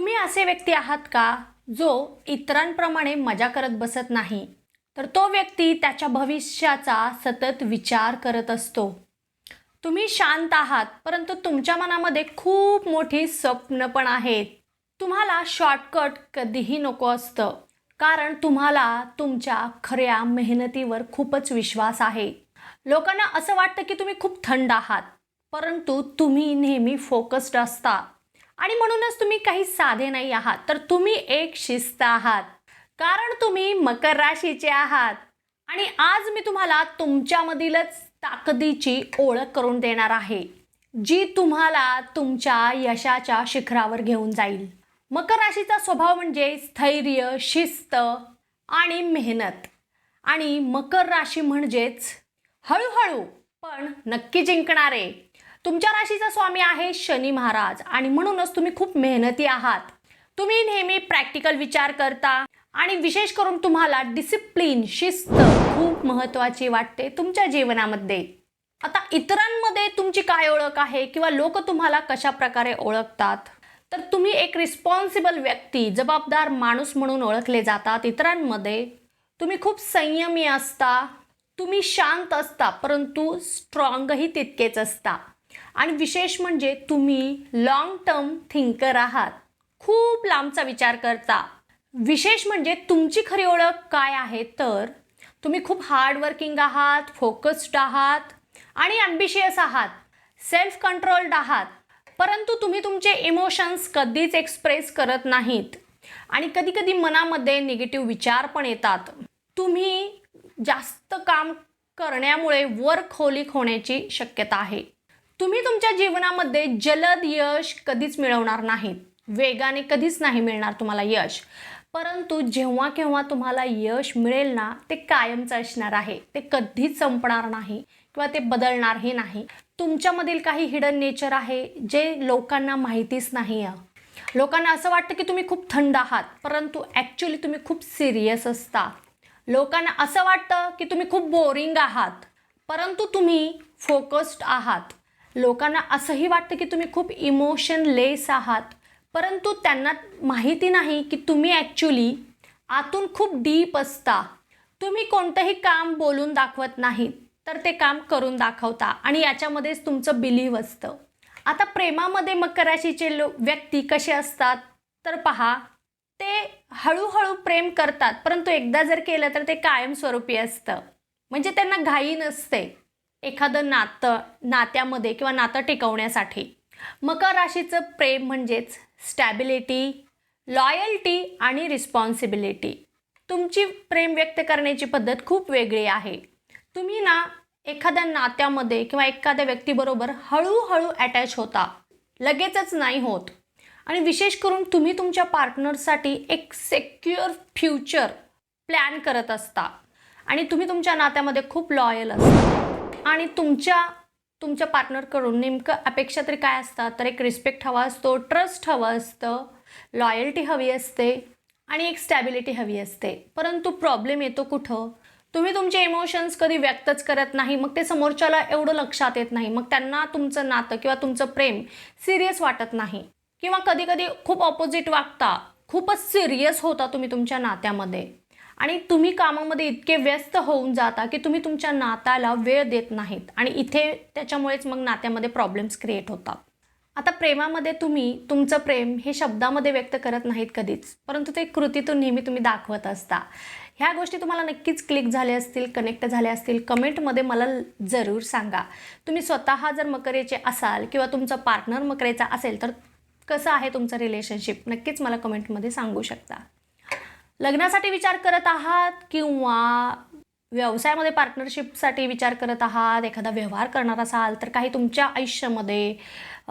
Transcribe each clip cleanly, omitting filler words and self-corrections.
तुम्ही असे व्यक्ती आहात का जो इतरांप्रमाणे मजा करत बसत नाही, तर तो व्यक्ती त्याच्या भविष्याचा सतत विचार करत असतो. तुम्ही शांत आहात, परंतु तुमच्या मनामध्ये खूप मोठी स्वप्न पण आहेत. तुम्हाला शॉर्टकट कधीही नको असतं, कारण तुम्हाला तुमच्या खऱ्या मेहनतीवर खूपच विश्वास आहे. लोकांना असं वाटतं की तुम्ही खूप थंड आहात, परंतु तुम्ही नेहमी फोकस्ड असता. आणि म्हणूनच तुम्ही काही साधे नाही आहात, तर तुम्ही एक शिस्त आहात. कारण तुम्ही मकर राशीचे आहात. आणि आज मी तुम्हाला तुमच्यामधीलच ताकदीची ओळख करून देणार आहे, जी तुम्हाला तुमच्या यशाच्या शिखरावर घेऊन जाईल. मकर राशीचा स्वभाव म्हणजे स्थैर्य, शिस्त आणि मेहनत. आणि मकर राशी म्हणजेच हळूहळू पण नक्की जिंकणारे. तुमच्या राशीचा स्वामी आहे शनी महाराज आणि म्हणूनच तुम्ही खूप मेहनती आहात. तुम्ही नेहमी प्रॅक्टिकल विचार करता आणि विशेष करून तुम्हाला डिसिप्लिन, शिस्त खूप महत्त्वाची वाटते तुमच्या जीवनामध्ये. आता इतरांमध्ये तुमची काय ओळख आहे किंवा लोक तुम्हाला कशा प्रकारे ओळखतात, तर तुम्ही एक रिस्पॉन्सिबल व्यक्ती, जबाबदार माणूस म्हणून ओळखले जातात इतरांमध्ये. तुम्ही खूप संयमी असता, तुम्ही शांत असता, परंतु स्ट्रॉंगही तितकेच असता. आणि विशेष म्हणजे तुम्ही लॉंग टर्म थिंकर आहात, खूप लांबचा विचार करता. विशेष म्हणजे तुमची खरी ओळख काय आहे, तर तुम्ही खूप हार्डवर्किंग आहात, फोकस्ड आहात आणि ॲम्बिशियस आहात, सेल्फ कंट्रोल्ड आहात. परंतु तुम्ही तुमचे इमोशन्स कधीच एक्सप्रेस करत नाहीत आणि कधीकधी मनामध्ये निगेटिव्ह विचार पण येतात. तुम्ही जास्त काम करण्यामुळे वर्कहोलिक होण्याची शक्यता आहे. तुम्ही तुमच्या जीवनामध्ये जलद यश कधीच मिळवणार नाहीत, वेगाने कधीच नाही मिळणार तुम्हाला यश. परंतु जेव्हा केव्हा तुम्हाला यश मिळेल ना, ते कायमचं असणार आहे, ते कधीच संपणार नाही किंवा ते बदलणारही नाही. तुमच्यामधील काही हिडन नेचर आहे जे लोकांना माहितीच नाही आहे. लोकांना असं वाटतं की तुम्ही खूप थंड आहात, परंतु ॲक्च्युली तुम्ही खूप सिरियस असता. लोकांना असं वाटतं की तुम्ही खूप बोरिंग आहात, परंतु तुम्ही फोकस्ड आहात. लोकांना असंही वाटतं की तुम्ही खूप इमोशनलेस आहात, परंतु त्यांना माहिती नाही की तुम्ही ॲक्च्युली आतून खूप डीप असता. तुम्ही कोणतंही काम बोलून दाखवत नाही, तर ते काम करून दाखवता आणि याच्यामध्येच तुमचं बिलीव्ह असतं. आता प्रेमामध्ये मकर राशीचे व्यक्ती कसे असतात, तर पहा, ते हळूहळू प्रेम करतात, परंतु एकदा जर केलं तर ते कायमस्वरूपी असतं. म्हणजे त्यांना घाई नसते एखादं नात्यामध्ये किंवा नातं टिकवण्यासाठी. मकर राशीचं प्रेम म्हणजेच स्टॅबिलिटी, लॉयल्टी आणि रिस्पॉन्सिबिलिटी. तुमची प्रेम व्यक्त करण्याची पद्धत खूप वेगळी आहे. तुम्ही ना एखाद्या नात्यामध्ये किंवा एखाद्या व्यक्तीबरोबर हळूहळू अटॅच होता, लगेचच नाही होत. आणि विशेष करून तुम्ही तुमच्या पार्टनरसाठी एक सेक्युअर फ्युचर प्लॅन करत असता आणि तुम्ही तुमच्या नात्यामध्ये खूप लॉयल असता. आणि तुमच्या पार्टनरकडून नेमकं अपेक्षा तरी काय असतात, तर एक रिस्पेक्ट हवा असतो, ट्रस्ट हवं असतं, लॉयल्टी हवी असते आणि एक स्टॅबिलिटी हवी असते. परंतु प्रॉब्लेम येतो कुठं, तुम्ही तुमचे इमोशन्स कधी व्यक्तच करत नाही, मग ते समोरच्याला एवढं लक्षात येत नाही, मग त्यांना तुमचं नातं किंवा तुमचं प्रेम सिरियस वाटत नाही. किंवा कधी कधी खूप ऑपोजिट वागता, खूपच सिरियस होता तुम्ही तुमच्या नात्यामध्ये आणि तुम्ही कामामध्ये इतके व्यस्त होऊन जाता की तुम्ही तुमच्या नात्याला वेळ देत नाहीत आणि इथे त्याच्यामुळेच मग नात्यामध्ये प्रॉब्लेम्स क्रिएट होतात. आता प्रेमामध्ये तुम्ही तुमचं प्रेम हे शब्दामध्ये व्यक्त करत नाहीत कधीच, परंतु ते कृतीतून नेहमी तुम्ही दाखवत असता. ह्या गोष्टी तुम्हाला नक्कीच क्लिक झाल्या असतील, कनेक्ट झाल्या असतील. कमेंटमध्ये मला जरूर सांगा. तुम्ही स्वतः जर मकरेचे असाल किंवा तुमचा पार्टनर मकरेचा असेल तर कसं आहे तुमचं रिलेशनशिप, नक्कीच मला कमेंटमध्ये सांगू शकता. लग्नासाठी विचार करत आहात किंवा व्यवसायामध्ये पार्टनरशिपसाठी विचार करत आहात, एखादा व्यवहार करणार असाल, तर काही तुमच्या आयुष्यामध्ये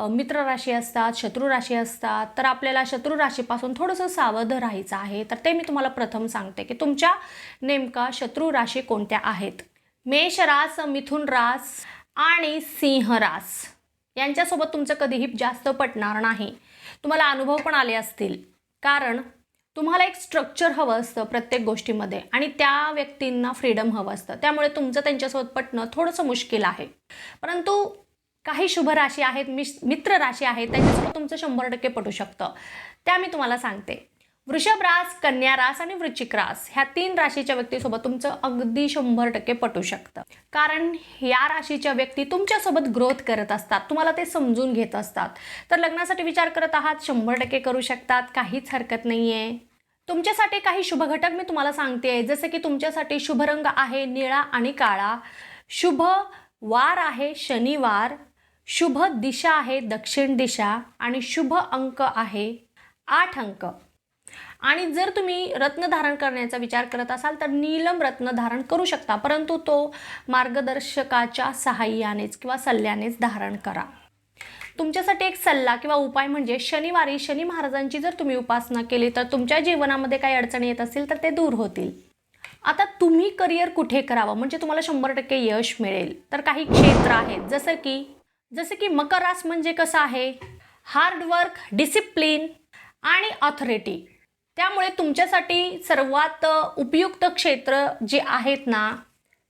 मित्र राशी असतात, शत्रू राशी असतात, तर आपल्याला शत्रू राशीपासून थोडंसं सावध राहायचं आहे. तर ते मी तुम्हाला प्रथम सांगते की तुमच्या नेमका शत्रू राशी कोणत्या आहेत. मेष रास, मिथुन रास आणि सिंह रास यांच्यासोबत तुमचं कधीही जास्त पटणार नाही. तुम्हाला अनुभव पण आले असतील, कारण तुम्हाला एक स्ट्रक्चर हवं असतं प्रत्येक गोष्टीमध्ये आणि त्या व्यक्तींना फ्रीडम हवं असतं. त्यामुळे तुमचं त्यांच्यासोबत पटणं थोडंसं मुश्किल आहे. परंतु काही शुभ राशी आहेत, मित्र राशी आहेत, त्याच्यासोबत तुमचं 100% पटू शकतं. त्या मी तुम्हाला सांगते. वृषभ रास, कन्या रास आणि वृश्चिक रास ह्या 3 राशीच्या व्यक्तीसोबत तुमचं अगदी 100% पटू शकतं. कारण या राशीच्या व्यक्ती तुमच्यासोबत ग्रोथ करत असतात, तुम्हाला ते समजून घेत असतात. तर लग्नासाठी विचार करत आहात, 100% करू शकतात, काहीच हरकत नाही आहे. तुमच्यासाठी काही शुभ घटक मी तुम्हाला सांगते, जसं की तुमच्यासाठी शुभ रंग आहे निळा आणि काळा, शुभ वार आहे शनिवार, शुभ दिशा आहे दक्षिण दिशा आणि शुभ अंक आहे 8 अंक. आणि जर तुम्ही रत्न धारण करण्याचा विचार करत असाल तर नीलम रत्न धारण करू शकता, परंतु तो मार्गदर्शकाच्या सहाय्यानेच किंवा सल्ल्यानेच धारण करा. तुमच्यासाठी एक सल्ला किंवा उपाय म्हणजे शनिवारी शनी महाराजांची जर तुम्ही उपासना केली तर तुमच्या जीवनामध्ये काही अडचणी येत असतील तर ते दूर होतील. आता तुम्ही करिअर कुठे करावं म्हणजे तुम्हाला 100% यश मिळेल, तर काही क्षेत्र आहेत जसे की मकर रास म्हणजे कसं आहे, हार्डवर्क, डिसिप्लिन आणि ऑथॉरिटी. त्यामुळे तुमच्यासाठी सर्वात उपयुक्त क्षेत्र जे आहेत ना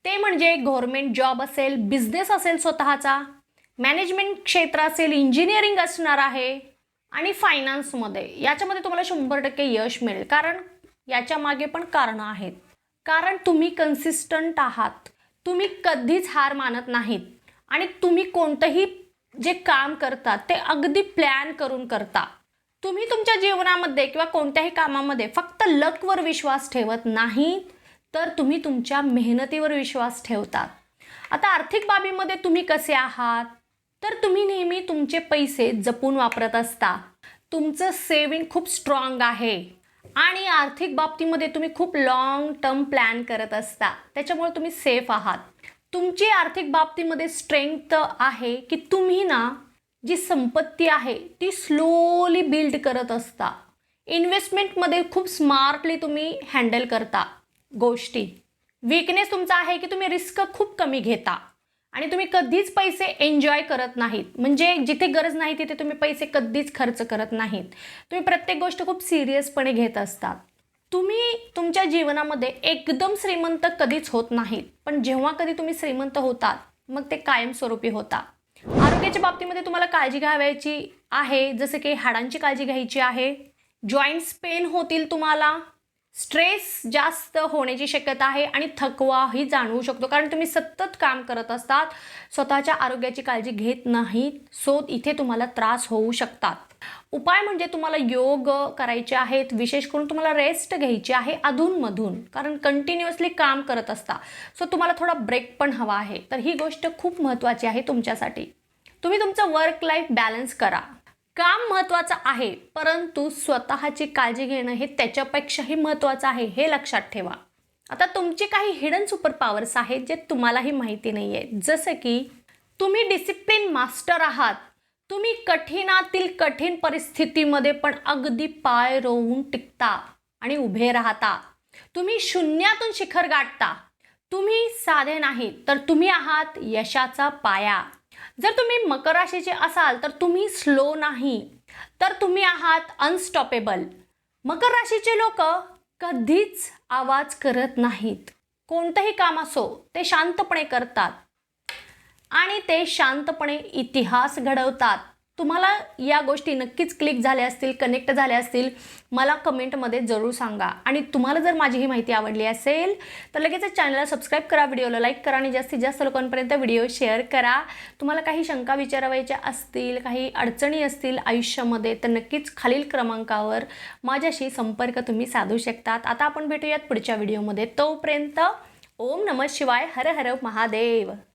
ते म्हणजे गव्हर्नमेंट जॉब असेल, बिझनेस असेल स्वतःचा, मॅनेजमेंट क्षेत्र असेल, इंजिनिअरिंग असणार आहे आणि फायनान्समध्ये. याच्यामध्ये तुम्हाला 100% यश मिळेल, कारण याच्या मागे पण कारणं आहेत. कारण तुम्ही कन्सिस्टंट आहात, तुम्ही कधीच हार मानत नाहीत आणि तुम्ही कोणतंही जे काम करता ते अगदी प्लॅन करून करता. तुम्ही तुमच्या जीवनामध्ये किंवा कोणत्याही कामामध्ये फक्त लकवर विश्वास ठेवत नाही, तर तुम्ही तुमच्या मेहनतीवर विश्वास ठेवतात. आता आर्थिक बाबीमध्ये तुम्ही कसे आहात, तर तुम्ही नेहमी तुमचे पैसे जपून वापरत असता, तुमचं सेविंग खूप स्ट्रॉंग आहे आणि आर्थिक बाबतीमध्ये तुम्ही खूप लॉंग टर्म प्लॅन करत असता, त्याच्यामुळे तुम्ही सेफ आहात. तुमची आर्थिक बाबतीमध्ये स्ट्रेंथ आहे की तुम्ही ना जी संपत्ती आहे ती स्लोली बिल्ड करत असता. इन्व्हेस्टमेंटमध्ये खूप स्मार्टली तुम्ही हँडल करता गोष्टी. वीकनेस तुमचा आहे की तुम्ही रिस्क खूप कमी घेता आणि तुम्ही कधीच पैसे एन्जॉय करत नाहीत, म्हणजे जिथे गरज नाही तिथे तुम्ही पैसे कधीच खर्च करत नाहीत. तुम्ही प्रत्येक गोष्ट खूप सिरियसपणे घेत असतात. तुम्ही तुमच्या जीवनामध्ये एकदम श्रीमंत कधीच होत नाहीत, पण जेव्हा कधी तुम्ही श्रीमंत होतात मग ते कायमस्वरूपी होता. आरोग्याच्या बाबतीमध्ये तुम्हाला काळजी घ्यायची आहे, जसं की हाडांची काळजी घ्यायची आहे, जॉईंट्स पेन होतील तुम्हाला, स्ट्रेस जास्त होण्याची शक्यता आहे आणि थकवाही जाणवू शकतो, कारण तुम्ही सतत काम करत असतात, स्वतःच्या आरोग्याची काळजी घेत नाहीत, सो इथे तुम्हाला त्रास होऊ शकतात. उपाय म्हणजे तुम्हाला योग करायचे आहेत, विशेष करून तुम्हाला रेस्ट घ्यायची आहे अधूनमधून, कारण कंटिन्युअसली काम करत असता, सो तुम्हाला थोडा ब्रेक पण हवा आहे. तर ही गोष्ट खूप महत्त्वाची आहे तुमच्यासाठी. तुम्ही तुमचं वर्क लाईफ बॅलन्स करा. काम महत्त्वाचं आहे, परंतु स्वतःची काळजी घेणं हे त्याच्यापेक्षाही महत्त्वाचं आहे, हे लक्षात ठेवा. आता तुमचे काही हिडन सुपर पॉवर्स आहेत जे तुम्हालाही माहिती नाही आहे, जसं की तुम्ही डिसिप्लिन मास्टर आहात. तुम्ही कठीणातील कठीण परिस्थितीमध्ये पण अगदी पाय रोवून टिकता आणि उभे राहता. तुम्ही शून्यातून शिखर गाठता. तुम्ही साधे नाही तर तुम्ही आहात यशाचा पाया. जर तुम्ही मकर राशीचे असाल तर तुम्ही स्लो नाही, तर तुम्ही आहात अनस्टॉपेबल. मकर राशीचे लोक कधीच आवाज करत नाहीत. कोणतंही काम असो ते शांतपणे करतात आणि ते शांतपणे इतिहास घडवतात. तुम्हाला या गोष्टी नक्कीच क्लिक झाल्या असतील, कनेक्ट झाल्या असतील, मला कमेंटमध्ये जरूर सांगा. आणि तुम्हाला जर माझी ही माहिती आवडली असेल तर लगेच चॅनलला सबस्क्राईब करा, व्हिडिओला लाईक करा आणि जास्तीत जास्त लोकांपर्यंत व्हिडिओ शेअर करा. तुम्हाला काही शंका विचारायच्या असतील, काही अडचणी असतील आयुष्यामध्ये, तर नक्कीच खालील क्रमांकावर माझ्याशी संपर्क तुम्ही साधू शकतात. आता आपण भेटूयात पुढच्या व्हिडिओमध्ये. तोपर्यंत ओम नमः शिवाय, हर हर महादेव.